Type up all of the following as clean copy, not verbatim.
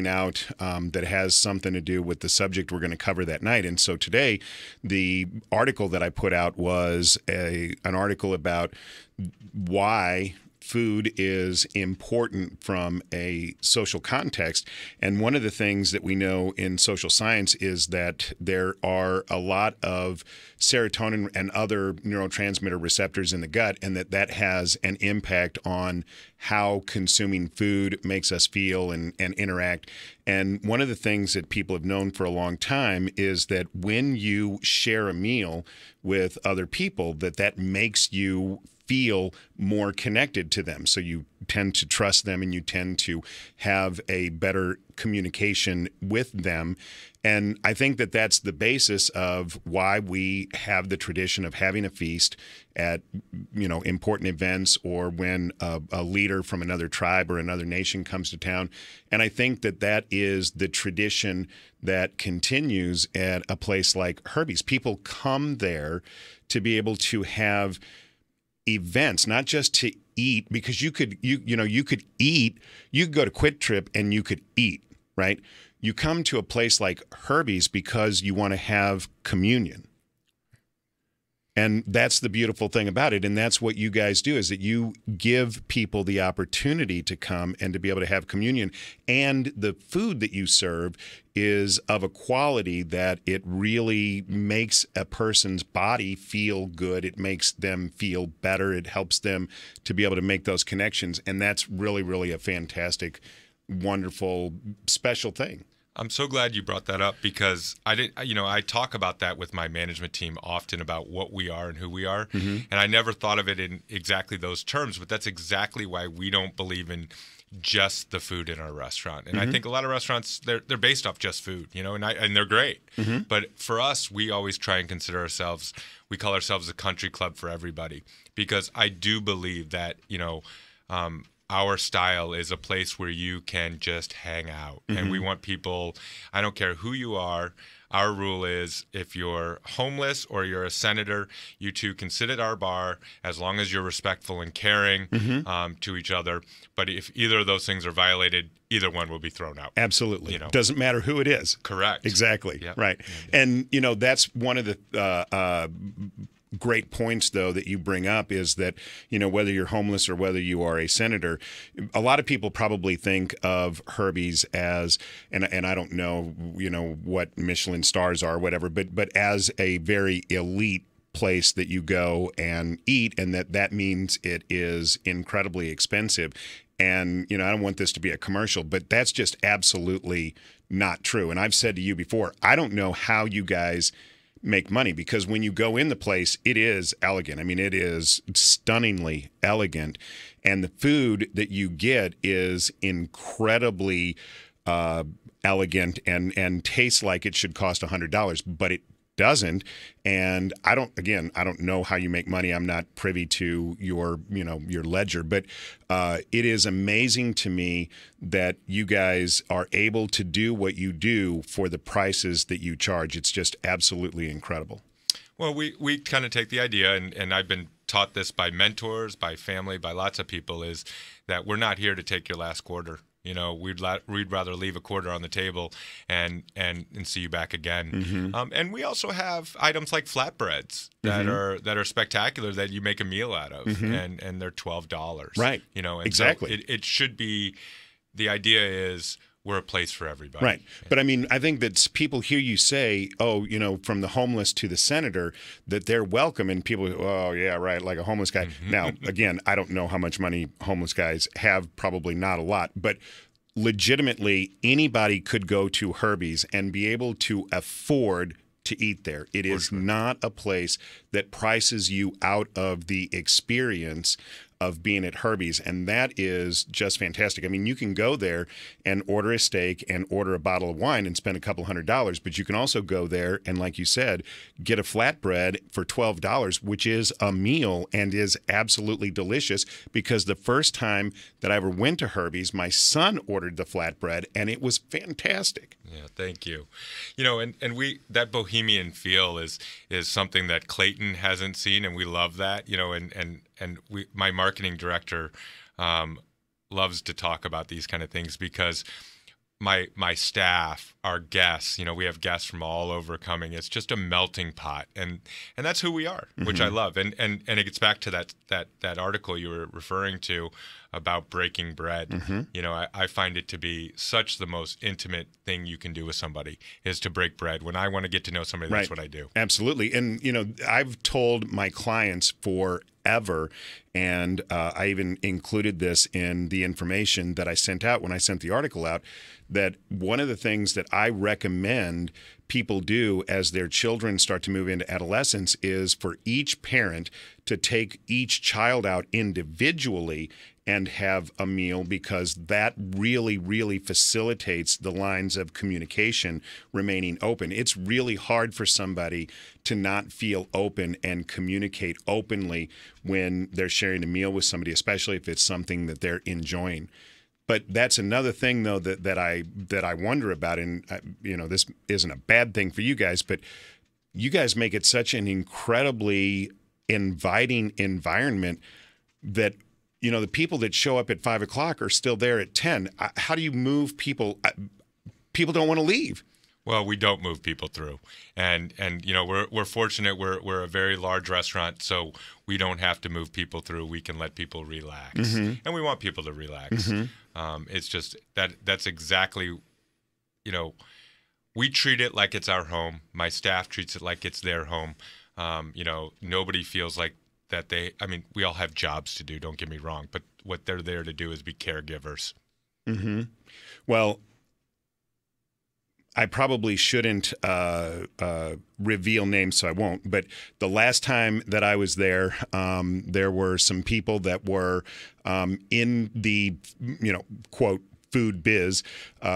out that has something to do with the subject we're going to cover that night. And so today, the article that I put out was an article about why food is important from a social context. And one of the things that we know in social science is that there are a lot of serotonin and other neurotransmitter receptors in the gut, and that has an impact on how consuming food makes us feel and interact. And one of the things that people have known for a long time is that when you share a meal with other people, that makes you feel more connected to them. So you tend to trust them and you tend to have a better communication with them. And I think that that's the basis of why we have the tradition of having a feast at, important events, or when a leader from another tribe or another nation comes to town. And I think that that is the tradition that continues at a place like Herbie's. People come there to be able to have events, not just to eat, because you could eat, you could go to Quick Trip and you could eat, right? You come to a place like Herbie's because you want to have communion. And that's the beautiful thing about it. And that's what you guys do, is that you give people the opportunity to come and to be able to have communion. And the food that you serve is of a quality that it really makes a person's body feel good. It makes them feel better. It helps them to be able to make those connections. And that's really, really a fantastic, wonderful, special thing. I'm so glad you brought that up, because I talk about that with my management team often, about what we are and who we are. Mm-hmm. And I never thought of it in exactly those terms, but that's exactly why we don't believe in just the food in our restaurant. And I think a lot of restaurants, they're based off just food, and they're great. Mm-hmm. But for us, we always try and consider ourselves, we call ourselves a country club for everybody, because I do believe that, our style is a place where you can just hang out. Mm-hmm. And we want people, I don't care who you are. Our rule is, if you're homeless or you're a senator, you two can sit at our bar as long as you're respectful and caring to each other. But if either of those things are violated, either one will be thrown out. Absolutely. Doesn't matter who it is. Correct. Exactly. Yep. Right. And, that's one of the great points, though, that you bring up, is that, whether you're homeless or whether you are a senator, a lot of people probably think of Herbie's as, and I don't know, what Michelin stars are, whatever, but as a very elite place that you go and eat, and that means it is incredibly expensive. And, I don't want this to be a commercial, but that's just absolutely not true. And I've said to you before, I don't know how you guys make money, because when you go in the place, it is elegant. I mean, it is stunningly elegant. And the food that you get is incredibly elegant and tastes like it should cost $100, but it doesn't. And I don't know how you make money. I'm not privy to your ledger, but it is amazing to me that you guys are able to do what you do for the prices that you charge. It's just absolutely incredible. Well, we kind of take the idea, and I've been taught this by mentors, by family, by lots of people, is that we're not here to take your last quarter. We'd rather leave a quarter on the table and see you back again. Mm-hmm. And we also have items like flatbreads that are spectacular, that you make a meal out of, and they're $12. Right. And exactly. So it should be. The idea is, we're a place for everybody. Right. But I mean, I think that people hear you say, from the homeless to the senator, that they're welcome, and people go, oh, yeah, right, like a homeless guy. Mm-hmm. Now, again, I don't know how much money homeless guys have, probably not a lot, but legitimately anybody could go to Herbie's and be able to afford to eat there. It is not a place that prices you out of the experience of being at Herbie's, and that is just fantastic. I mean, you can go there and order a steak and order a bottle of wine and spend a couple $100, but you can also go there and, like you said, get a flatbread for $12, which is a meal and is absolutely delicious, because the first time that I ever went to Herbie's, my son ordered the flatbread, and it was fantastic. Yeah, thank you. And we, that bohemian feel is something that Clayton hasn't seen, and we love that. And my marketing director loves to talk about these kind of things, because my staff, our guests, we have guests from all over coming. It's just a melting pot, and that's who we are, which I love. And it gets back to that article you were referring to about breaking bread. I find it to be such the most intimate thing you can do with somebody is to break bread. When I want to get to know somebody, that's what I do. Absolutely. And I've told my clients forever, and I even included this in the information that I sent out when I sent the article out, that one of the things that I recommend people do as their children start to move into adolescence is for each parent to take each child out individually and have a meal, because that really, really facilitates the lines of communication remaining open. It's really hard for somebody to not feel open and communicate openly when they're sharing a meal with somebody, especially if it's something that they're enjoying. But that's another thing, though, that I wonder about, and this isn't a bad thing for you guys, but you guys make it such an incredibly inviting environment that the people that show up at 5 o'clock are still there at 10. How do you move people? People don't want to leave. Well, we don't move people through, and we're fortunate. We're a very large restaurant, so we don't have to move people through. We can let people relax, and we want people to relax. It's just that's exactly, we treat it like it's our home. My staff treats it like it's their home. Nobody feels like that we all have jobs to do, don't get me wrong, but what they're there to do is be caregivers. Well, I probably shouldn't reveal names, so I won't. But the last time that I was there, there were some people that were in the, quote, food biz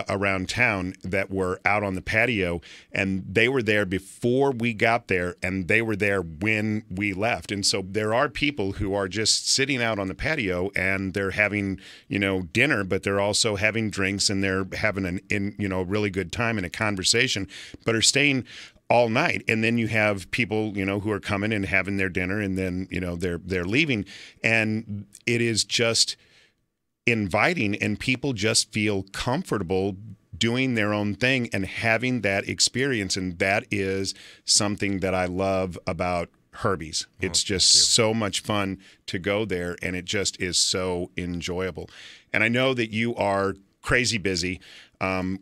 around town that were out on the patio, and they were there before we got there, and they were there when we left. And so there are people who are just sitting out on the patio, and they're having dinner, but they're also having drinks, and they're having a really good time and a conversation, but are staying all night. And then you have people who are coming and having their dinner, and then they're leaving, and it is just inviting, and people just feel comfortable doing their own thing and having that experience. And that is something that I love about Herbie's. It's just so much fun to go there, and it just is so enjoyable. And I know that you are crazy busy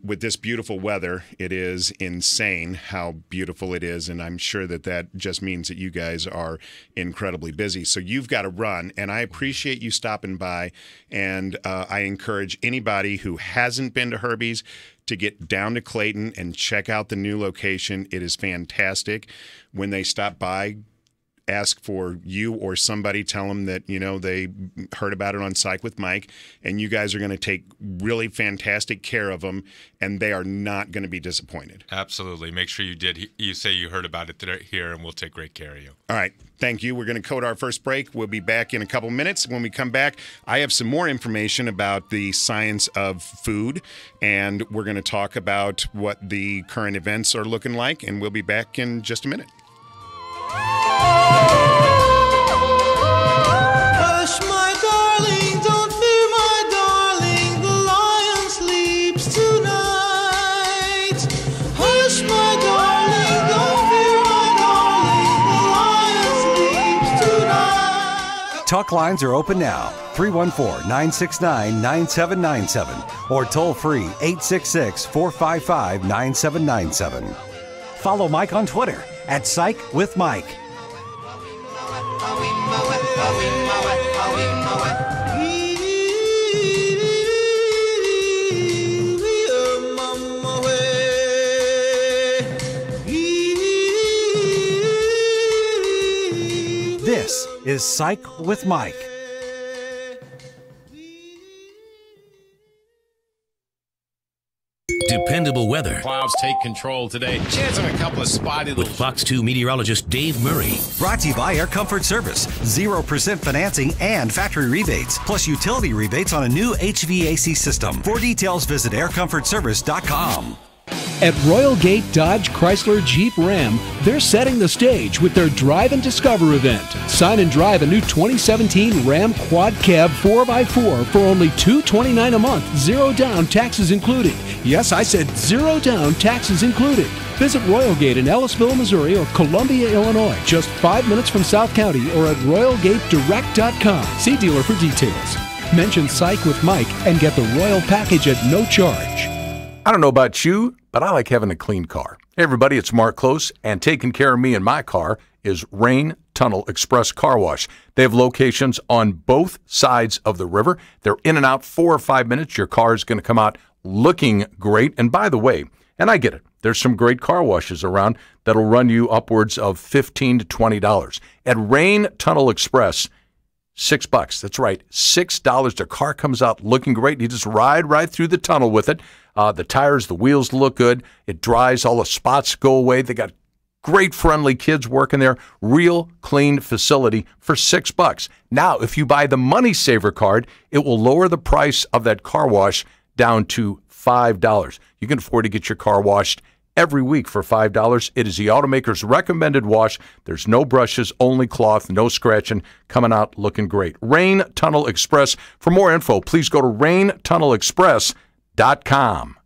with this beautiful weather. It is insane how beautiful it is, and I'm sure that just means that you guys are incredibly busy. So you've got to run, and I appreciate you stopping by, and I encourage anybody who hasn't been to Herbie's to get down to Clayton and check out the new location. It is fantastic. When they stop by, ask for you or somebody, tell them that, they heard about it on Psych with Mike, and you guys are going to take really fantastic care of them, and they are not going to be disappointed. Absolutely. Make sure you say you heard about it here, and we'll take great care of you. All right. Thank you. We're going to go to our first break. We'll be back in a couple minutes. When we come back, I have some more information about the science of food, and we're going to talk about what the current events are looking like, and we'll be back in just a minute. Hush, my darling, don't fear, my darling, the lion sleeps tonight. Hush, my darling, don't fear, my darling, the lion sleeps tonight. Talk lines are open now. 314-969-9797 or toll free 866-455-9797. Follow Mike on Twitter at Psych with Mike. This is Psych with Mike. Dependable weather. Clouds take control today. Chance of a couple of spotty with Fox 2 meteorologist Dave Murray. Brought to you by Air Comfort Service. 0% financing and factory rebates, plus utility rebates on a new HVAC system. For details, visit aircomfortservice.com. At Royal Gate Dodge Chrysler Jeep Ram, they're setting the stage with their Drive and Discover event. Sign and drive a new 2017 Ram Quad Cab 4x4 for only $229 a month, zero down, taxes included. Yes, I said zero down, taxes included. Visit Royal Gate in Ellisville, Missouri or Columbia, Illinois, just 5 minutes from South County, or at royalgatedirect.com. See dealer for details. Mention Psych with Mike and get the Royal package at no charge. I don't know about you, but I like having a clean car. Hey everybody, it's Mark Close, and taking care of me and my car is Rain Tunnel Express Car Wash. They have locations on both sides of the river. They're in and out 4 or 5 minutes. Your car is going to come out looking great. And by the way, and I get it, there's some great car washes around that'll run you upwards of $15 to $20. At Rain Tunnel Express, $6. That's right, $6. The car comes out looking great. You just ride right through the tunnel with it. The tires, the wheels look good. It dries. All the spots go away. They got great friendly kids working there. Real clean facility for $6. Now, if you buy the Money Saver card, it will lower the price of that car wash down to $5. You can afford to get your car washed every week for $5. It is the automaker's recommended wash. There's no brushes, only cloth, no scratching, coming out looking great. Rain Tunnel Express. For more info, please go to raintunnelexpress.com.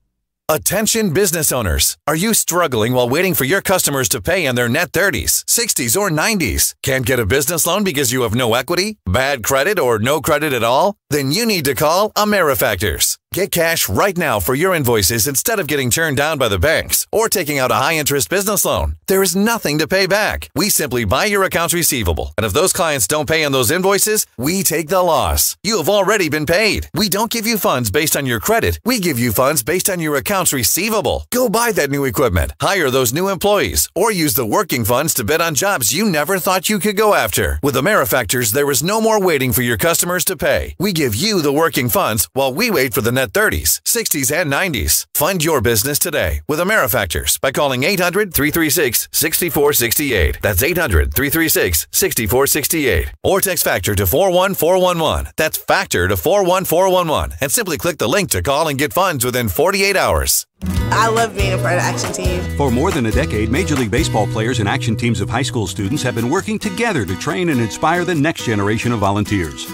Attention business owners. Are you struggling while waiting for your customers to pay in their net 30s, 60s, or 90s? Can't get a business loan because you have no equity, bad credit, or no credit at all? Then you need to call AmeriFactors. Get cash right now for your invoices instead of getting turned down by the banks or taking out a high-interest business loan. There is nothing to pay back. We simply buy your accounts receivable, and if those clients don't pay on those invoices, we take the loss. You have already been paid. We don't give you funds based on your credit. We give you funds based on your accounts receivable. Go buy that new equipment, hire those new employees, or use the working funds to bid on jobs you never thought you could go after. With AmeriFactors, there is no more waiting for your customers to pay. We give you the working funds while we wait for the net 30s, 60s, and 90s. Fund your business today with AmeriFactors by calling 800-336-6468. That's 800-336-6468. Or text FACTOR to 41411. That's FACTOR to 41411. And simply click the link to call and get funds within 48 hours. I love being a part of Action Team. For more than a decade, Major League Baseball players and action teams of high school students have been working together to train and inspire the next generation of volunteers.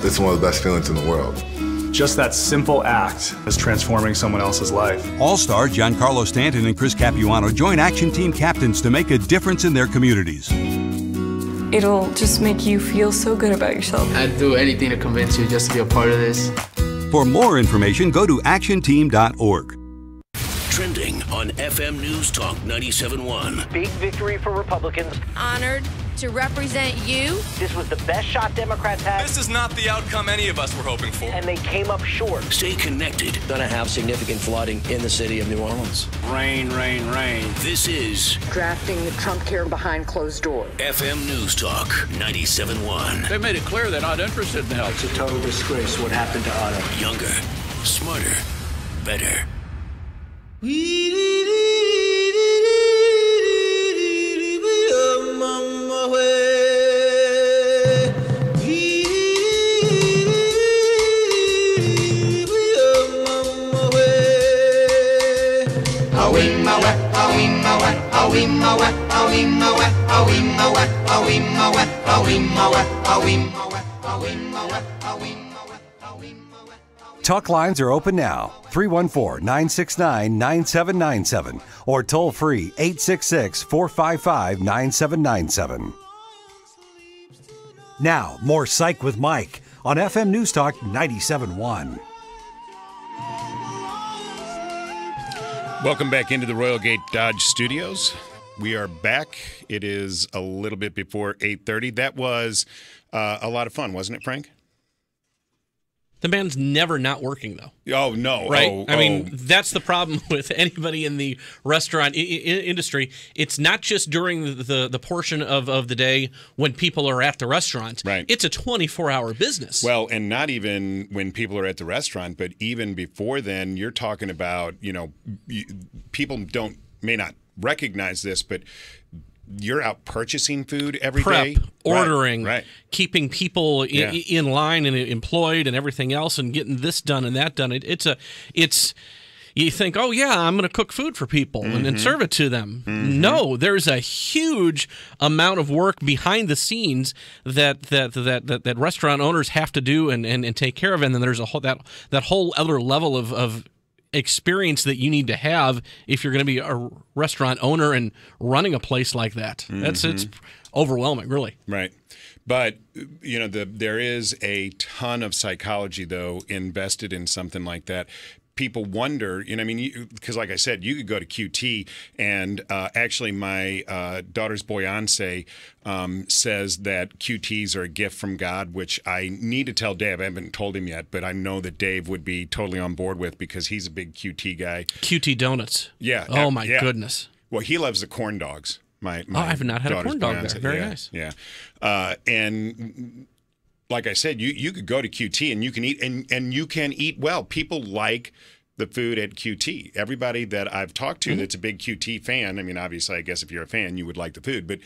It's one of the best feelings in the world. Just that simple act is transforming someone else's life. All-star Giancarlo Stanton and Chris Capuano join action team captains to make a difference in their communities. It'll just make you feel so good about yourself. I'd do anything to convince you just to be a part of this. For more information, go to actionteam.org. Trending on FM News Talk 97.1. Big victory for Republicans. Honored to represent you. This was the best shot Democrats had. This is not the outcome any of us were hoping for. And they came up short. Stay connected. Going to have significant flooding in the city of New Orleans. Rain, rain, rain. This is drafting the Trump care behind closed doors. FM News Talk 97.1. They made it clear they're not interested in help. It's a total disgrace what happened to Otto. Younger, smarter, better. Talk lines are open now, 314-969-9797 or toll free 866-455-9797. Now, more Psych with Mike on FM News Talk 97.1. Welcome back into the Royal Gate Dodge Studios. We are back. It is a little bit before 8:30. That was a lot of fun, wasn't it, Frank? The band's never not working, though. Oh, no. Right? I mean, that's the problem with anybody in the restaurant industry. It's not just during the portion of the day when people are at the restaurant. Right. It's a 24-hour business. Well, and not even when people are at the restaurant, but even before then, you're talking about, people may not recognize this, but you're out purchasing food every day, ordering, right. Keeping people in line and employed and everything else, and getting this done and that done. It's You think, oh yeah, I'm going to cook food for people and serve it to them. No, there's a huge amount of work behind the scenes that restaurant owners have to do and take care of, and then there's a whole that whole other level of experience that you need to have if you're going to be a restaurant owner and running a place like that. It's overwhelming, really. Right. But, there is a ton of psychology, though, invested in something like that. People wonder, because like I said, you could go to QT, and actually my daughter's Boyance says that QTs are a gift from God, which I need to tell Dave. I haven't told him yet, but I know that Dave would be totally on board with, because he's a big QT guy. QT donuts. Yeah. Oh, my goodness. Well, he loves the corn dogs. I've not had a corn dog there. Very nice. Yeah. And like I said, you could go to QT and you can eat, and you can eat well. People like the food at QT. Everybody that I've talked to that's a big QT fan, obviously, I guess if you're a fan, you would like the food, but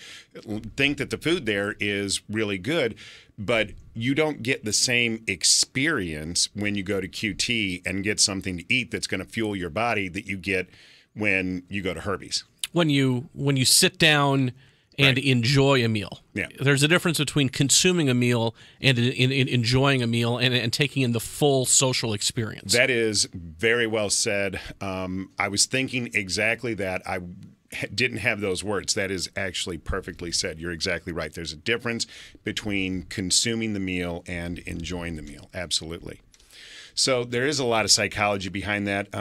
think that the food there is really good, but you don't get the same experience when you go to QT and get something to eat that's going to fuel your body that you get when you go to Herbie's. When you sit down and enjoy a meal. Yeah. There's a difference between consuming a meal and enjoying a meal and taking in the full social experience. That is very well said. I was thinking exactly that. I didn't have those words. That is actually perfectly said. You're exactly right. There's a difference between consuming the meal and enjoying the meal. Absolutely. So there is a lot of psychology behind that.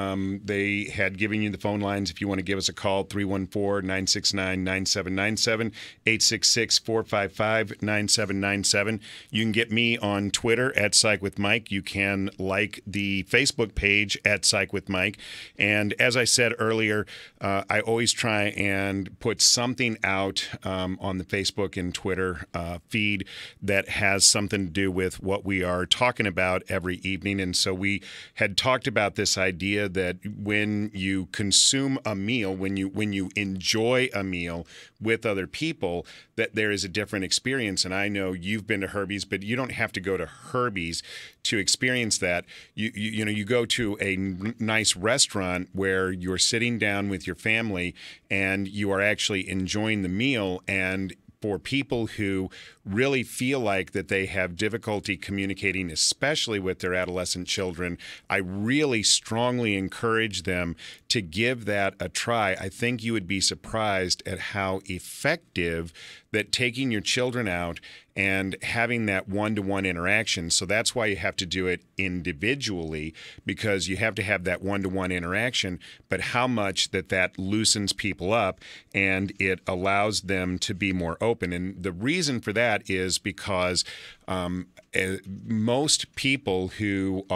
They had given you the phone lines if you want to give us a call, 314-969-9797, 866-455-9797. You can get me on Twitter at Psych With Mike. You can like the Facebook page at Psych With Mike. And as I said earlier, I always try and put something out on the Facebook and Twitter feed that has something to do with what we are talking about every evening. And so we had talked about this idea that when you consume a meal, when you enjoy a meal with other people, that there is a different experience. And I know you've been to Herbie's, but you don't have to go to Herbie's to experience that. You go to a nice restaurant where you're sitting down with your family and you are actually enjoying the meal. And for people who really feel like that they have difficulty communicating, especially with their adolescent children, I really strongly encourage them to give that a try. I think you would be surprised at how effective that taking your children out and having that one-to-one interaction. So that's why you have to do it individually, because you have to have that one-to-one interaction, but how much that loosens people up and it allows them to be more open. And the reason for that is because most people who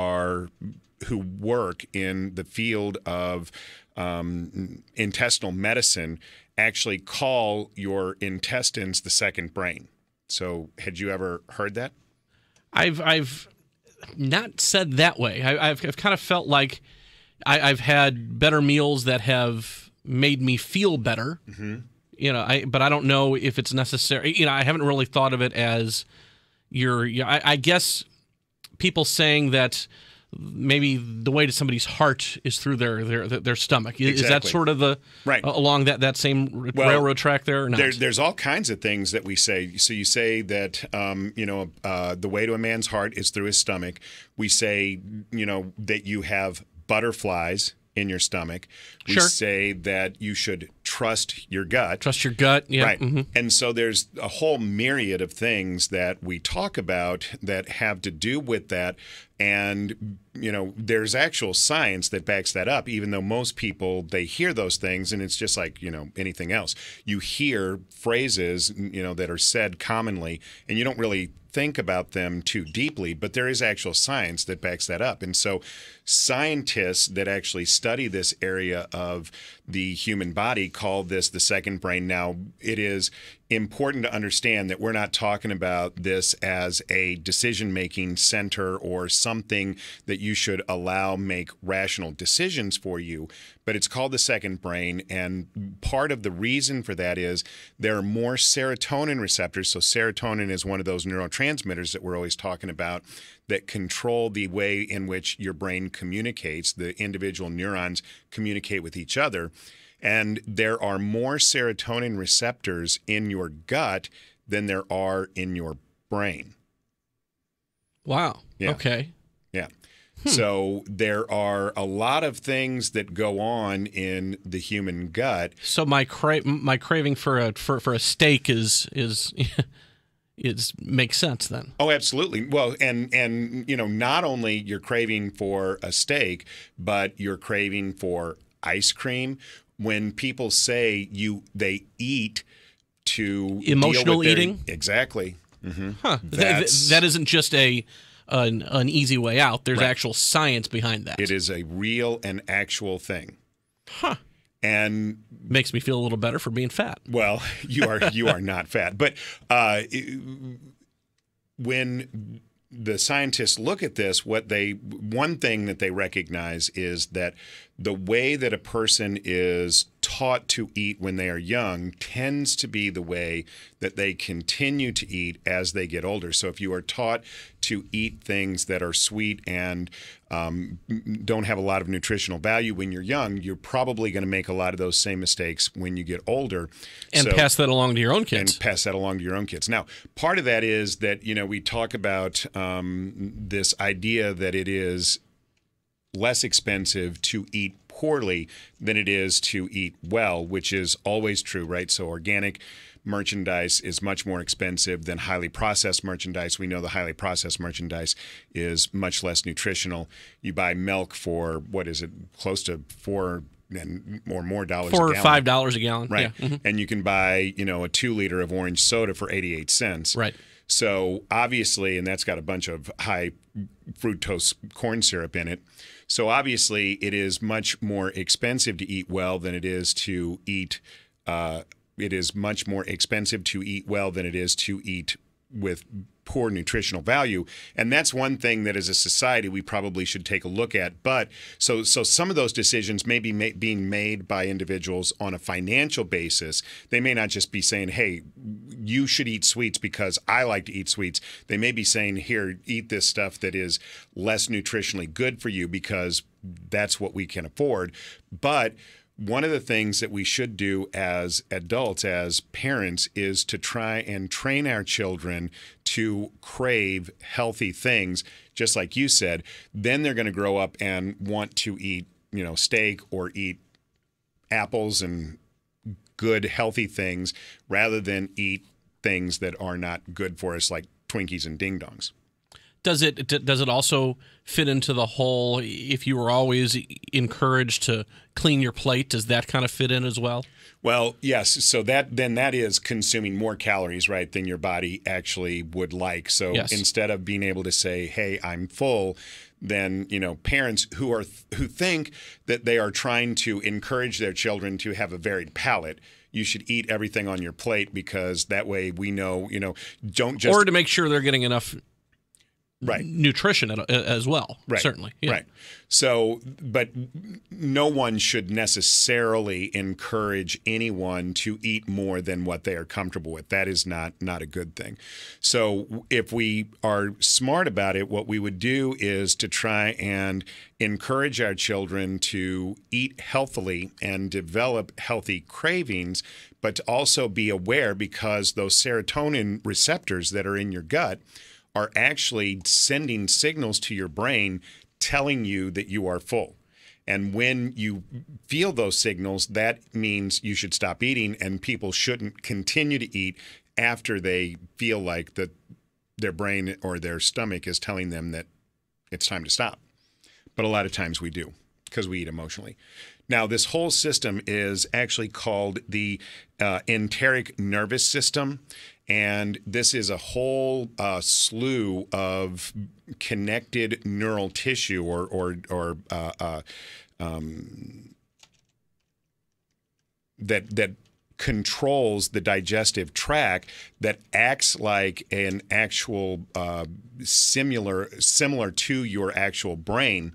work in the field of intestinal medicine actually call your intestines the second brain. So had you ever heard that? I've not said that way. I've kind of felt like I've had better meals that have made me feel better. Mm-hmm. But I don't know if it's necessary. I haven't really thought of it as I guess people saying that maybe the way to somebody's heart is through their stomach. Is that sort of the right along that same railroad track there? Or not? There's all kinds of things that we say. So you say that the way to a man's heart is through his stomach. We say that you have butterflies in your stomach. We say that you should trust your gut. Trust your gut, yeah. Right. Mm-hmm. And so there's a whole myriad of things that we talk about that have to do with that. And, there's actual science that backs that up, even though most people, they hear those things and it's just like, anything else. You hear phrases, that are said commonly and you don't really think about them too deeply, but there is actual science that backs that up. And so scientists that actually study this area of the human body call this the second brain. Now, it is important to understand that we're not talking about this as a decision-making center or something that you should allow make rational decisions for you, but it's called the second brain, and part of the reason for that is there are more serotonin receptors. So serotonin is one of those neurotransmitters that we're always talking about that control the way in which your brain communicates. The individual neurons communicate with each other. And there are more serotonin receptors in your gut than there are in your brain. Wow. Yeah. Okay. Yeah. So there are a lot of things that go on in the human gut. So my craving for a steak is makes sense then. Oh, absolutely. Well, and not only you're craving for a steak, but you're craving for ice cream. When people say they eat to emotional deal with eating, exactly. Mm-hmm. Huh. That isn't just an easy way out. There's actual science behind that. It is a real and actual thing. Huh. And makes me feel a little better for being fat. Well, you are not fat, but when the scientists look at this, one thing that they recognize is that the way that a person is taught to eat when they are young tends to be the way that they continue to eat as they get older. So if you are taught to eat things that are sweet and don't have a lot of nutritional value when you're young, you're probably going to make a lot of those same mistakes when you get older. And pass that along to your own kids. And pass that along to your own kids. Now, part of that is that, we talk about this idea that it is less expensive to eat poorly than it is to eat well, which is always true, right? So organic merchandise is much more expensive than highly processed merchandise. We know the highly processed merchandise is much less nutritional. You buy milk for, what is it, close to $4 or more dollars a gallon. $4 or $5 a gallon. Right. Yeah. Mm-hmm. And you can buy, a 2 liter of orange soda for 88 cents. Right. So obviously, and that's got a bunch of high fructose corn syrup in it. So obviously, it is much more expensive to eat well than it is to eat. It is much more expensive to eat well than it is to eat with poor nutritional value. And that's one thing that as a society we probably should take a look at. But so some of those decisions may be being made by individuals on a financial basis. They may not just be saying, hey, you should eat sweets because I like to eat sweets. They may be saying, here, eat this stuff that is less nutritionally good for you because that's what we can afford. But one of the things that we should do as adults, as parents, is to try and train our children to crave healthy things, just like you said. Then they're going to grow up and want to eat, steak or eat apples and good, healthy things rather than eat things that are not good for us, like Twinkies and Ding Dongs. Does it also fit into the whole, if you were always encouraged to clean your plate, does that kind of fit in as well? Well, yes. So that is consuming more calories, right, than your body actually would like. So yes. Instead of being able to say, hey, I'm full, then, parents who think that they are trying to encourage their children to have a varied palate, you should eat everything on your plate because that way we know, don't just... Or to make sure they're getting enough... Right. Nutrition as well, right. Certainly. Yeah. Right. So, but no one should necessarily encourage anyone to eat more than what they are comfortable with. That is not a good thing. So if we are smart about it, what we would do is to try and encourage our children to eat healthily and develop healthy cravings, but to also be aware because those serotonin receptors that are in your gut are actually sending signals to your brain telling you that you are full. And when you feel those signals, that means you should stop eating, and people shouldn't continue to eat after they feel like that their brain or their stomach is telling them that it's time to stop. But a lot of times we do because we eat emotionally. Now, this whole system is actually called the enteric nervous system. And this is a whole slew of connected neural tissue that controls the digestive tract that acts like an actual similar to your actual brain.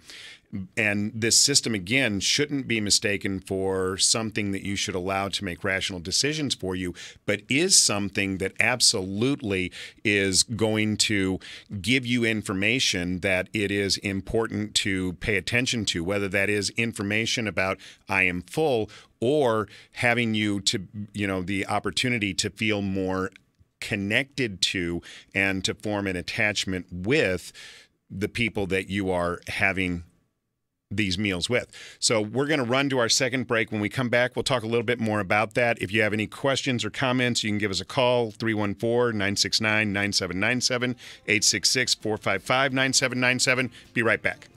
And this system, again, shouldn't be mistaken for something that you should allow to make rational decisions for you, but is something that absolutely is going to give you information that it is important to pay attention to, whether that is information about I am full or having you to, the opportunity to feel more connected to and to form an attachment with the people that you are having these meals with. So we're going to run to our second break. When we come back, we'll talk a little bit more about that. If you have any questions or comments, you can give us a call, 314-969-9797, 866-455-9797. Be right back.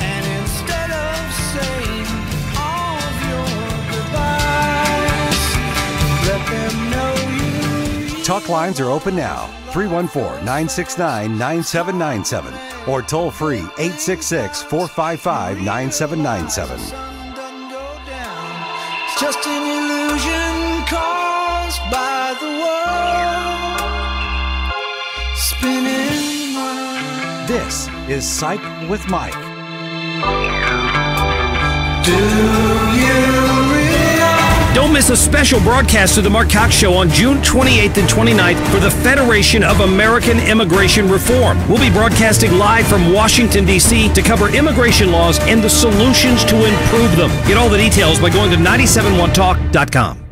And instead of saying all of your goodbyes, let them know you. Talk lines are open now. 314-969-9797 or toll free 866-455-9797. Just an illusion caused by the world spinning round. This is Psych with Mike. Do you Don't miss a special broadcast of The Mark Cox Show on June 28th and 29th for the Federation of American Immigration Reform. We'll be broadcasting live from Washington, D.C. to cover immigration laws and the solutions to improve them. Get all the details by going to 971talk.com.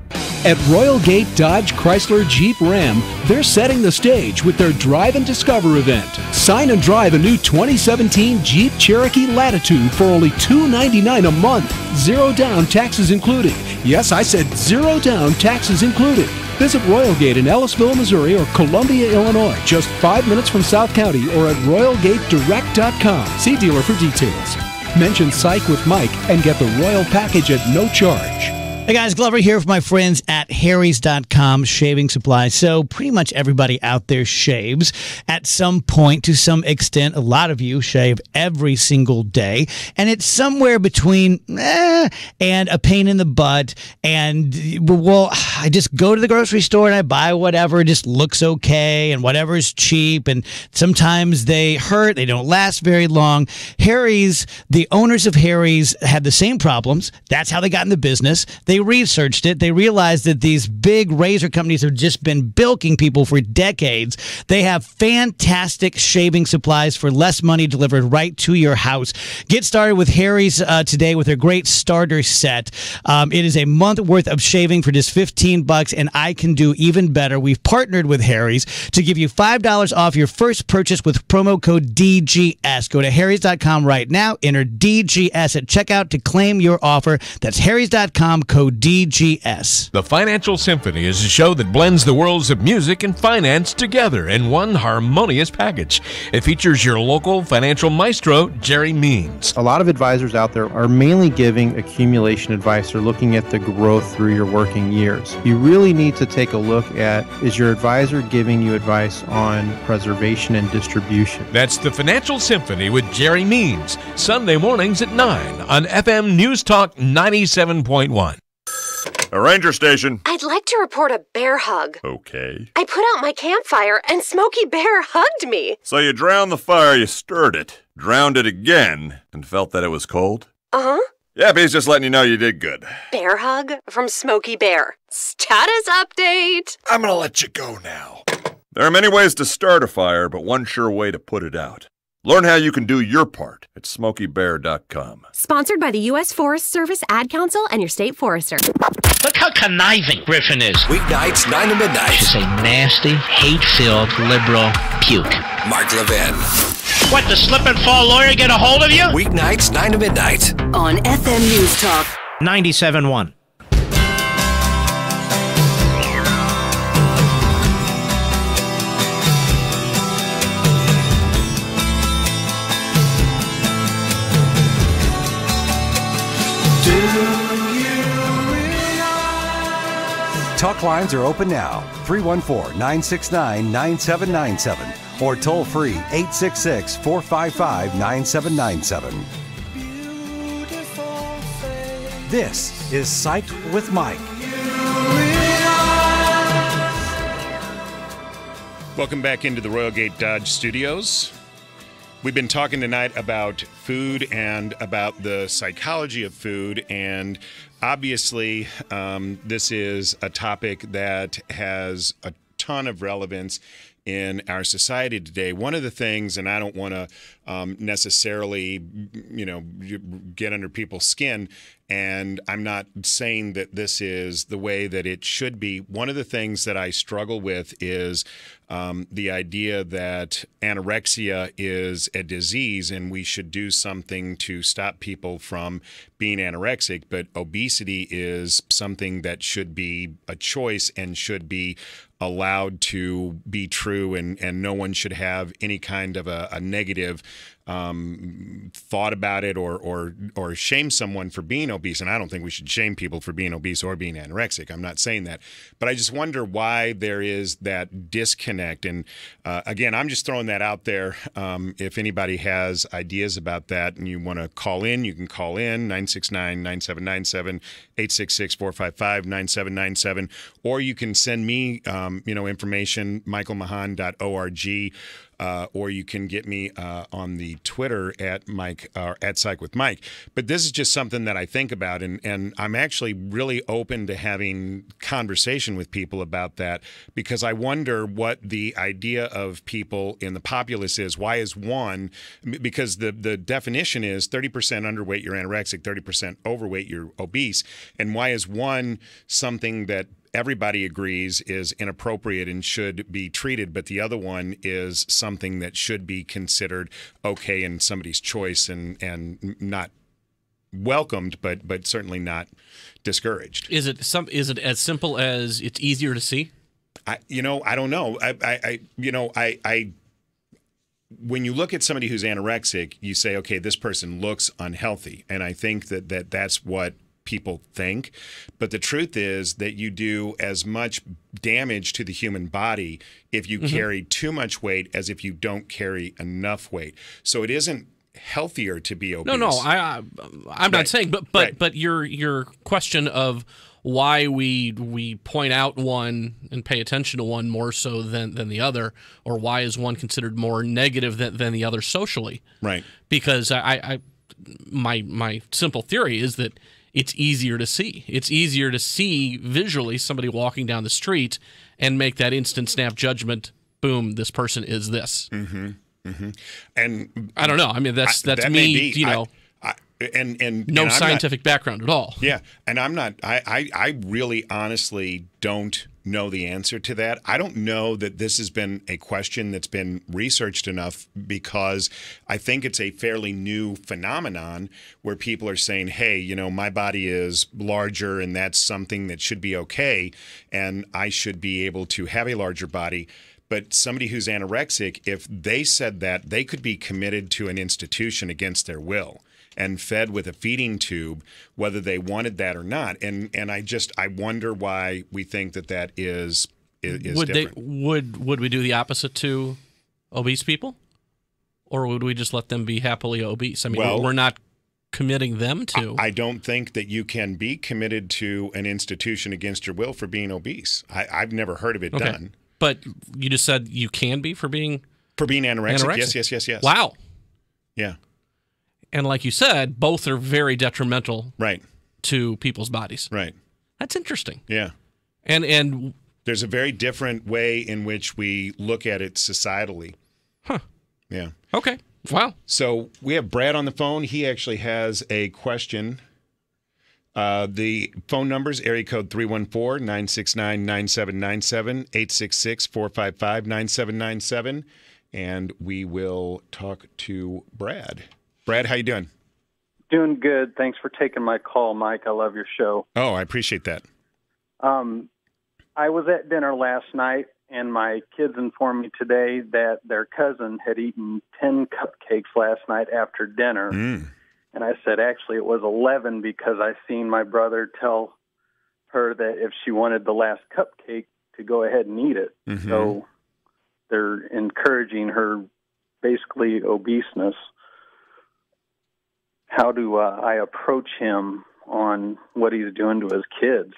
At Royal Gate Dodge Chrysler Jeep Ram, they're setting the stage with their Drive and Discover event. Sign and drive a new 2017 Jeep Cherokee Latitude for only $299 a month. Zero down, taxes included. Yes, I said zero down, taxes included. Visit Royal Gate in Ellisville, Missouri or Columbia, Illinois, just 5 minutes from South County, or at royalgatedirect.com. See dealer for details. Mention Psych with Mike and get the Royal Package at no charge. Hey guys, Glover here for my friends at Harry's.com shaving supplies. So pretty much everybody out there shaves at some point to some extent. A lot of you shave every single day. And it's somewhere between and a pain in the butt. And, well, I just go to the grocery store and I buy whatever just looks okay and whatever's cheap. And sometimes they hurt. They don't last very long. Harry's, the owners of Harry's had the same problems. That's how they got in the business. They researched it. They realized that these big razor companies have just been bilking people for decades. They have fantastic shaving supplies for less money delivered right to your house. Get started with Harry's today with their great starter set. It is a month worth of shaving for just $15, and I can do even better. We've partnered with Harry's to give you $5 off your first purchase with promo code DGS. Go to harrys.com right now. Enter DGS at checkout to claim your offer. That's harrys.com, code DGS. The Financial Symphony is a show that blends the worlds of music and finance together in one harmonious package. It features your local financial maestro, Jerry Means. A lot of advisors out there are mainly giving accumulation advice or looking at the growth through your working years. You really need to take a look at, is your advisor giving you advice on preservation and distribution? That's the Financial Symphony with Jerry Means, Sunday mornings at 9 on FM News Talk 97.1. A ranger station. I'd like to report a bear hug. Okay. I put out my campfire and Smokey Bear hugged me. So you drowned the fire, you stirred it, drowned it again, and felt that it was cold? Uh-huh. Yep, he's just letting you know you did good. Bear hug from Smokey Bear. Status update. I'm gonna let you go now. There are many ways to start a fire, but one sure way to put it out. Learn how you can do your part at SmokeyBear.com. Sponsored by the U.S. Forest Service, Ad Council, and your state forester. Look how conniving Griffin is. Weeknights, 9 to midnight. She's a nasty, hate-filled, liberal puke. Mark Levin. What, the slip and fall lawyer get a hold of you? Weeknights, 9 to midnight. On FM News Talk 97.1. Talk lines are open now. 314-969-9797 or toll free 866-455-9797. This is Psych with Mike. Welcome back into the Royal Gate Dodge Studios. We've been talking tonight about food and about the psychology of food, and obviously this is a topic that has a ton of relevance in our society today. One of the things, and I don't want to necessarily, get under people's skin, and I'm not saying that this is the way that it should be. One of the things that I struggle with is the idea that anorexia is a disease and we should do something to stop people from being anorexic, but obesity is something that should be a choice and should be allowed to be true, and no one should have any kind of a negative thought about it or shame someone for being obese. And I don't think we should shame people for being obese or being anorexic. I'm not saying that. But I just wonder why there is that disconnect. And again, I'm just throwing that out there. If anybody has ideas about that and you want to call in, you can call in 969-9797, 866-455-9797, or you can send me information, michaelmahon.org. Or you can get me on the Twitter at Psych with Mike. But this is just something that I think about, and I'm actually really open to having conversation with people about that, because I wonder what the idea of people in the populace is. Why is one? Because the definition is 30% underweight, you're anorexic, 30% overweight, you're obese. And why is one something that everybody agrees is inappropriate and should be treated, but the other one is something that should be considered okay and somebody's choice and not welcomed, but certainly not discouraged? Is it as simple as it's easier to see? I don't know. When you look at somebody who's anorexic, you say, okay, this person looks unhealthy, and I think that's what people think. But the truth is that you do as much damage to the human body if you carry too much weight as if you don't carry enough weight. So it isn't healthier to be obese. No, I'm not saying, but your question of why we point out one and pay attention to one more so than the other, or why is one considered more negative than the other socially? Right. Because my simple theory is that it's easier to see. It's easier to see visually somebody walking down the street and make that instant snap judgment. Boom, this person is this. And I don't know. I mean, that's me. And no scientific background at all. Yeah, and I'm not. I really, honestly don't know the answer to that. I don't know that this has been a question that's been researched enough, because I think it's a fairly new phenomenon where people are saying, hey, my body is larger and that's something that should be okay, and I should be able to have a larger body. But somebody who's anorexic, if they said that, they could be committed to an institution against their will and fed with a feeding tube, whether they wanted that or not. And I wonder why we think that is different. Would we do the opposite to obese people? Or would we just let them be happily obese? I mean, we're not committing them to. I don't think that you can be committed to an institution against your will for being obese. I've never heard of it done. But you just said you can be for being anorexic? Yes. Wow. Yeah. And like you said, both are very detrimental to people's bodies. Right. That's interesting. Yeah. And there's a very different way in which we look at it societally. Huh. Yeah. Okay. Wow. So we have Brad on the phone. He actually has a question. The phone numbers, area code 314-969-9797, 866-455-9797, and we will talk to Brad. Brad, how you doing? Doing good. Thanks for taking my call, Mike. I love your show. Oh, I appreciate that. I was at dinner last night, and my kids informed me today that their cousin had eaten 10 cupcakes last night after dinner. And I said, actually, it was 11, because I seen my brother tell her that if she wanted the last cupcake to go ahead and eat it. So they're encouraging her basically obeseness. How do I approach him on what he's doing to his kids.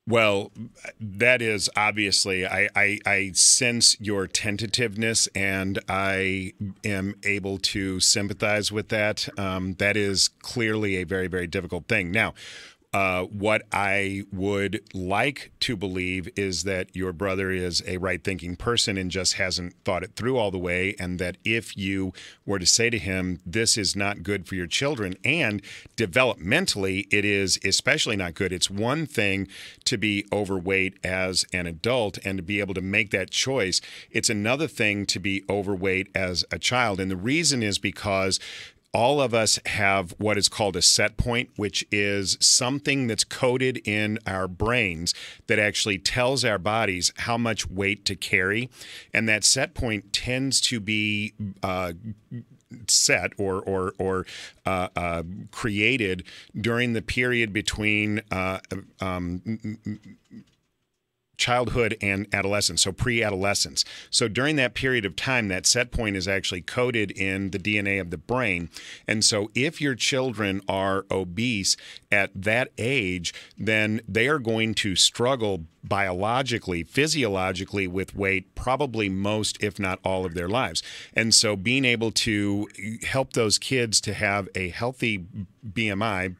Well, that is obviously, I sense your tentativeness, and I am able to sympathize with that. That is clearly a very, very difficult thing. Now, what I would like to believe is that your brother is a right-thinking person and just hasn't thought it through all the way, and that if you were to say to him, this is not good for your children, and developmentally it is especially not good. It's one thing to be overweight as an adult and to be able to make that choice. It's another thing to be overweight as a child, and the reason is because all of us have what is called a set point, which is something that's coded in our brains that actually tells our bodies how much weight to carry. And that set point tends to be set or created during the period between childhood and adolescence, so pre-adolescence. So during that period of time, that set point is actually coded in the DNA of the brain. And so if your children are obese at that age, then they are going to struggle biologically, physiologically with weight probably most, if not all, of their lives. And so being able to help those kids to have a healthy BMI,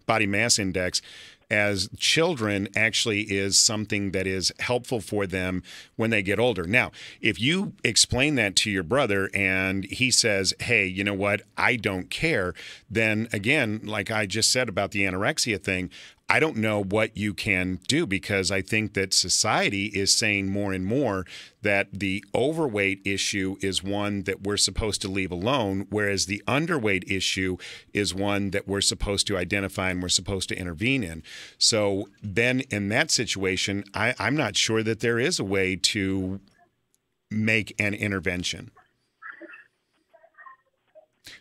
body mass index, as children actually is something that is helpful for them when they get older. Now, if you explain that to your brother and he says, hey, you know what, I don't care, then again, like I just said about the anorexia thing, I don't know what you can do, because I think that society is saying more and more that the overweight issue is one that we're supposed to leave alone, whereas the underweight issue is one that we're supposed to identify and we're supposed to intervene in. So then in that situation, I'm not sure that there is a way to make an intervention.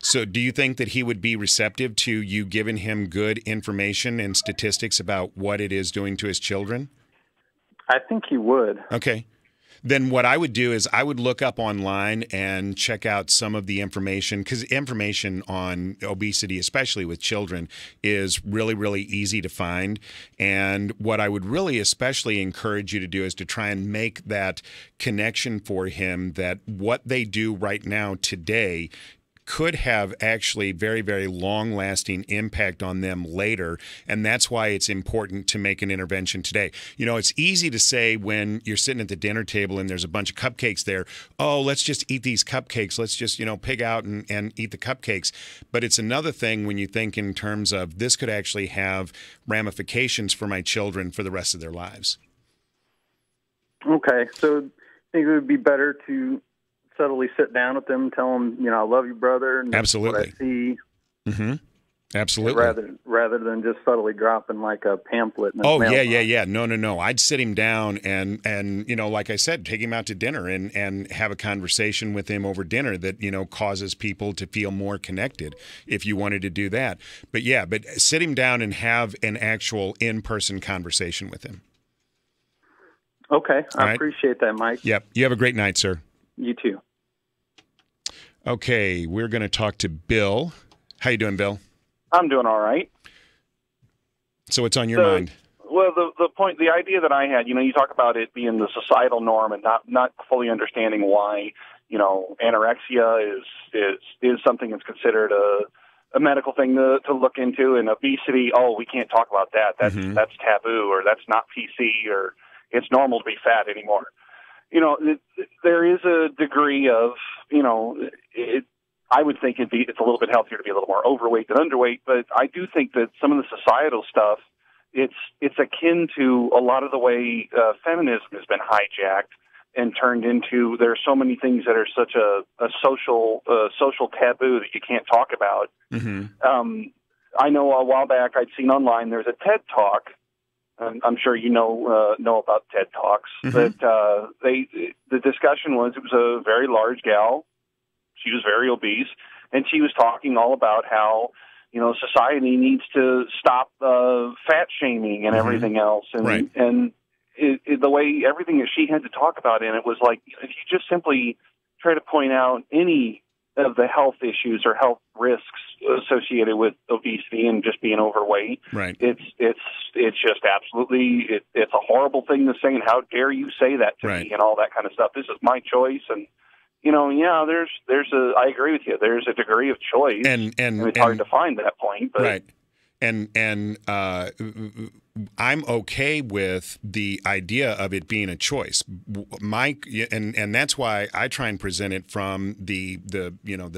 So do you think that he would be receptive to you giving him good information and statistics about what it is doing to his children? I think he would. Okay. Then what I would do is I would look up online and check out some of the information, because information on obesity, especially with children, is really, really easy to find. And what I would really especially encourage you to do is to try and make that connection for him that what they do right now today could have actually very, very long-lasting impact on them later, and that's why it's important to make an intervention today. You know, it's easy to say when you're sitting at the dinner table and there's a bunch of cupcakes there, oh, let's just eat these cupcakes. Let's just, pig out and eat the cupcakes. But it's another thing when you think in terms of this could actually have ramifications for my children for the rest of their lives. Okay, so I think it would be better to subtly sit down with them and tell them, I love you, brother. And absolutely. What I see. Mm-hmm. Absolutely. Rather than just subtly dropping like a pamphlet. Oh, yeah. No. I'd sit him down and like I said, take him out to dinner and have a conversation with him over dinner that, causes people to feel more connected if you wanted to do that. But sit him down and have an actual in-person conversation with him. Okay. I appreciate that, Mike. Yep. You have a great night, sir. You too. Okay, we're going to talk to Bill. How you doing, Bill? I'm doing all right. So what's on your mind? Well, the idea that I had, you talk about it being the societal norm and not fully understanding why, anorexia is something that's considered a medical thing to look into, and obesity, we can't talk about that. That's taboo, or that's not PC, or it's normal to be fat anymore. There is a degree of, I would think it's a little bit healthier to be a little more overweight than underweight, but I do think that some of the societal stuff, it's akin to a lot of the way feminism has been hijacked and turned into, there are so many things that are such a social taboo that you can't talk about. Mm-hmm. I know a while back I'd seen online, there's a TED Talk. I'm sure you know about TED Talks. Mm-hmm. That the discussion was, it was a very large gal. She was very obese, and she was talking all about how society needs to stop fat shaming and everything else. And and the way everything that she had to talk about in it was like, if you just simply try to point out any of the health issues or health risks associated with obesity and just being overweight. Right. It's just absolutely, it's a horrible thing to say, and how dare you say that to me and all that kind of stuff. This is my choice, and I agree with you. There's a degree of choice, and it's hard to find that point. But. Right. And I'm okay with the idea of it being a choice, Mike, and that's why I try and present it from the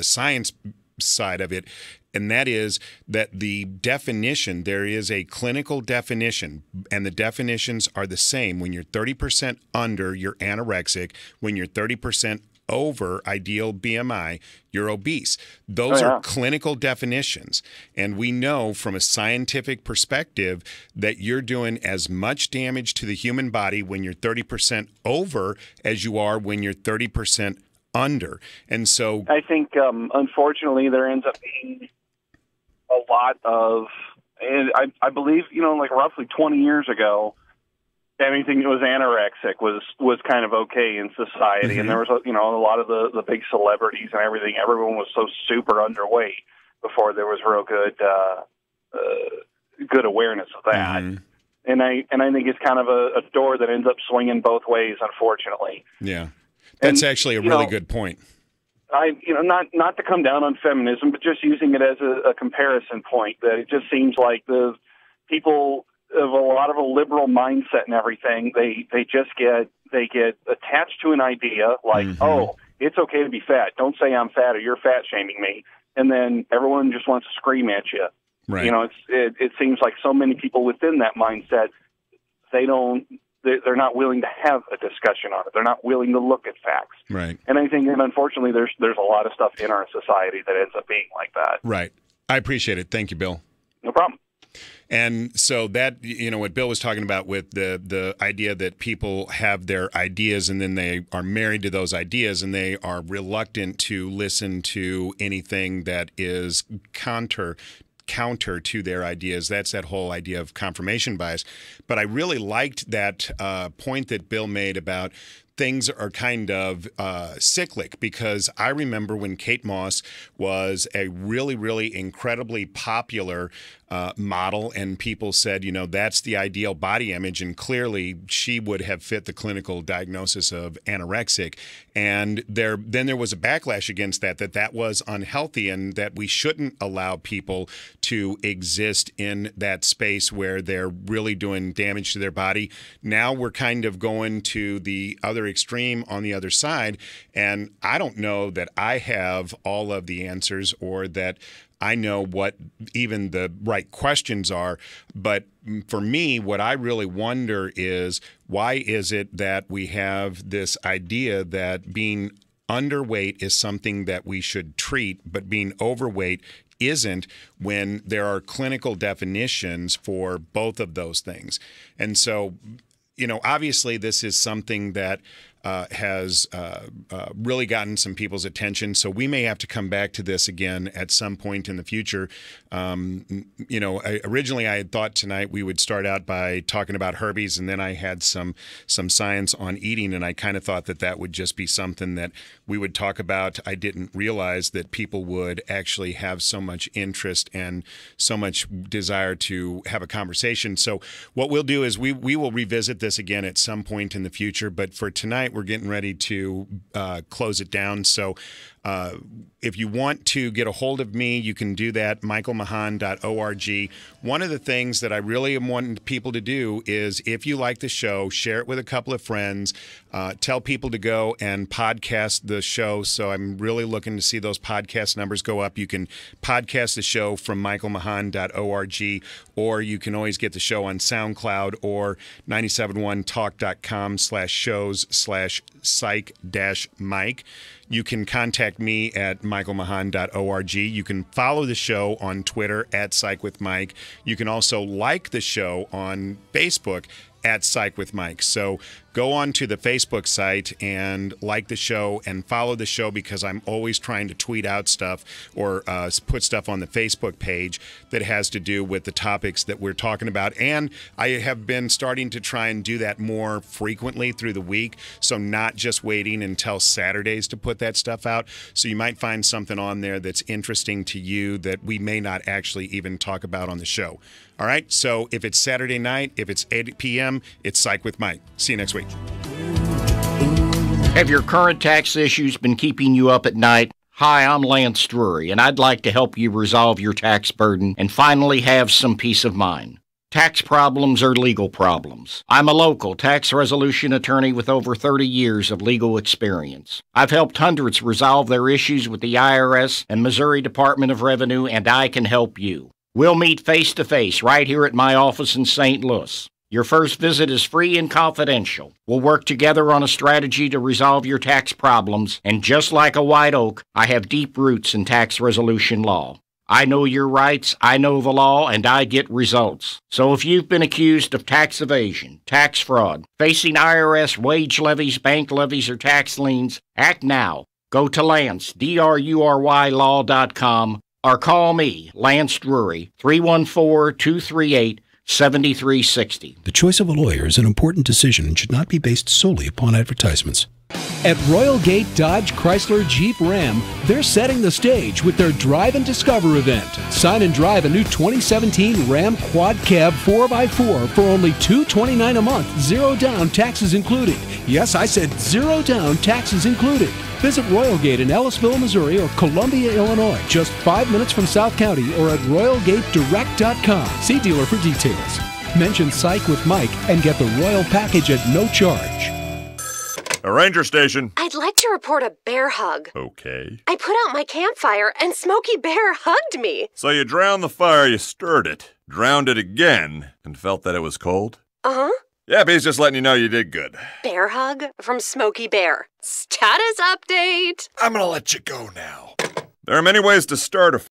science side of it, and that is that the definition, there is a clinical definition, and the definitions are the same. When you're 30% under, you're anorexic. When you're 30% over ideal BMI, you're obese. Those are clinical definitions. And we know from a scientific perspective that you're doing as much damage to the human body when you're 30% over as you are when you're 30% under. And so I think, unfortunately, there ends up being a lot of, and I believe, like roughly 20 years ago, anything that was anorexic was kind of okay in society. Mm-hmm. And there was, a lot of the big celebrities and everything. Everyone was so super underweight before there was real good awareness of that. Mm-hmm. And I think it's kind of a door that ends up swinging both ways, unfortunately. Yeah. That's actually a really good point. Not to come down on feminism, but just using it as a comparison point, that it just seems like the people of a lot of a liberal mindset and everything, they get attached to an idea like, oh, it's okay to be fat. Don't say I'm fat or you're fat shaming me. And then everyone just wants to scream at you. Right. It seems like so many people within that mindset, they're not willing to have a discussion on it. They're not willing to look at facts. Right. And I think that unfortunately there's a lot of stuff in our society that ends up being like that. Right. I appreciate it. Thank you, Bill. No problem. And so that, what Bill was talking about with the idea that people have their ideas and then they are married to those ideas and they are reluctant to listen to anything that is counter to their ideas. That's that whole idea of confirmation bias. But I really liked that point that Bill made about things are kind of cyclic, because I remember when Kate Moss was a really, really incredibly popular model, and people said, that's the ideal body image, and clearly she would have fit the clinical diagnosis of anorexic. And then there was a backlash against that was unhealthy and that we shouldn't allow people to exist in that space where they're really doing damage to their body. Now we're kind of going to the other extreme on the other side, and I don't know that I have all of the answers or that I know what even the right questions are. But for me, what I really wonder is, why is it that we have this idea that being underweight is something that we should treat, but being overweight isn't, when there are clinical definitions for both of those things? And so, obviously this is something that has really gotten some people's attention. So we may have to come back to this again at some point in the future. Originally I had thought tonight we would start out by talking about Herbie's, and then I had some science on eating, and I kind of thought that would just be something that we would talk about. I didn't realize that people would actually have so much interest and so much desire to have a conversation. So what we'll do is we will revisit this again at some point in the future. But for tonight, we're getting ready to close it down. So if you want to get a hold of me, you can do that, michaelmahon.org. One of the things that I really am wanting people to do is, if you like the show, share it with a couple of friends. Tell people to go and podcast the show. So I'm really looking to see those podcast numbers go up. You can podcast the show from michaelmahon.org, or you can always get the show on SoundCloud or 971talk.com/shows/psych-mike. You can contact me at michaelmahon.org. You can follow the show on Twitter at Psych With Mike. You can also like the show on Facebook at Psych With Mike. So go on to the Facebook site and like the show and follow the show, because I'm always trying to tweet out stuff or put stuff on the Facebook page that has to do with the topics that we're talking about. And I have been starting to try and do that more frequently through the week, so not just waiting until Saturdays to put that stuff out. So you might find something on there that's interesting to you that we may not actually even talk about on the show. All right, so if it's Saturday night, if it's 8 p.m., it's Psych With Mike. See you next week. Have your current tax issues been keeping you up at night? Hi, I'm Lance Drury, and I'd like to help you resolve your tax burden and finally have some peace of mind. Tax problems are legal problems. I'm a local tax resolution attorney with over 30 years of legal experience. I've helped hundreds resolve their issues with the IRS and Missouri Department of Revenue, and I can help you. We'll meet face-to-face right here at my office in St. Louis. Your first visit is free and confidential. We'll work together on a strategy to resolve your tax problems, and just like a white oak, I have deep roots in tax resolution law. I know your rights, I know the law, and I get results. So if you've been accused of tax evasion, tax fraud, facing IRS wage levies, bank levies, or tax liens, act now. Go to Lance, DRURYlaw.com, or call me, Lance Drury, 314-238-7360. The choice of a lawyer is an important decision and should not be based solely upon advertisements. At Royal Gate Dodge Chrysler Jeep Ram, they're setting the stage with their Drive and Discover event. Sign and drive a new 2017 Ram Quad Cab 4x4 for only $229 a month, zero down, taxes included. Yes, I said zero down, taxes included. Visit Royal Gate in Ellisville, Missouri or Columbia, Illinois, just 5 minutes from South County, or at RoyalGateDirect.com. See dealer for details. Mention Psych With Mike and get the Royal Package at no charge. A ranger station. I'd like to report a bear hug. Okay. I put out my campfire and Smokey Bear hugged me. So you drowned the fire, you stirred it, drowned it again, and felt that it was cold? Uh-huh. Yeah, but he's just letting you know you did good. Bear hug from Smokey Bear. Status update. I'm gonna let you go now. There are many ways to start a